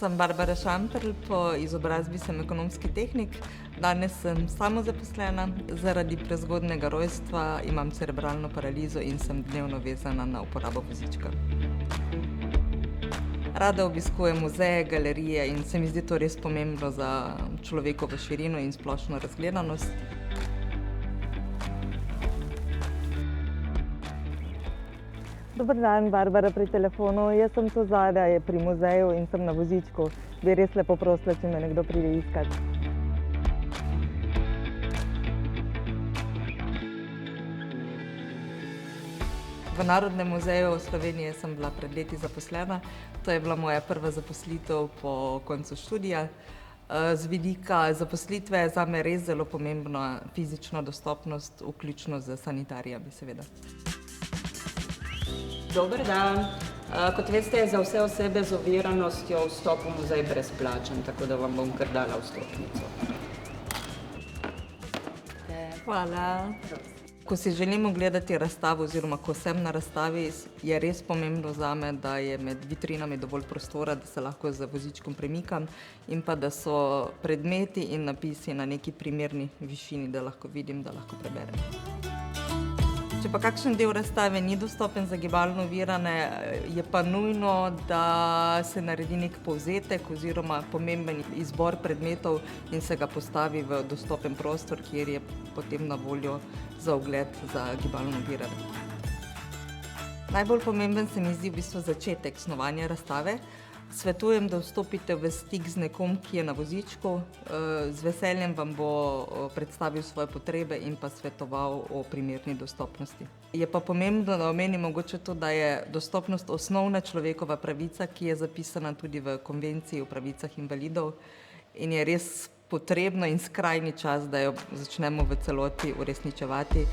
Sem Barbara Šamperl, po izobrazbi sem ekonomski tehnik. Danes sem samozaposlena, zaradi prezgodnjega rojstva imam cerebralno paralizo in sem dnevno vezana na uporabo vozička. Rada obiskujem muzeje, galerije in se mi zdi to res pomembno za človekovo širino in splošno razgledanost. Dober dan, Barbara pri telefonu. Jaz sem Suzana, je pri muzeju in sem na vozičku. Bi res lepo prosila, če me nekdo pride iskat. V Narodnem muzeju Slovenije sem bila pred leti zaposlena. To je bila moja prva zaposlitev po koncu študija. Z vidika zaposlitve je zame res zelo pomembna fizična dostopnost, vključno s sanitarijami, seveda. Dober dan. Kot veste, je za vse osebe z oviranostjo vstop v muzej brezplačen, tako da vam bom kar dala vstopnico. Hvala. Ko si želim ogledati razstavo oziroma ko sem na razstavi, je res pomembno zame, da je med vitrinami dovolj prostora, da se lahko z vozičkom premikam in pa da so predmeti in napisi na neki primerni višini, da lahko vidim, da lahko preberem. Če pa kakšen del razstave ni dostopen za gibalno ovirane, je pa nujno, da se naredi nek povzetek oziroma pomemben izbor predmetov in se ga postavi v dostopen prostor, kjer je potem na voljo za ogled za gibalno ovirane. Najbolj pomemben se mi zdi v bistvu začetek snovanja razstave. Svetujem, da vstopite v stik z nekom, ki je na vozičku. Z veseljem vam bo predstavil svoje potrebe in pa svetoval o primerni dostopnosti. Je pa pomembno, da omenim mogoče to, da je dostopnost osnovna človekova pravica, ki je zapisana tudi v Konvenciji o pravicah invalidov in je res potrebno in skrajni čas, da jo začnemo v celoti uresničevati.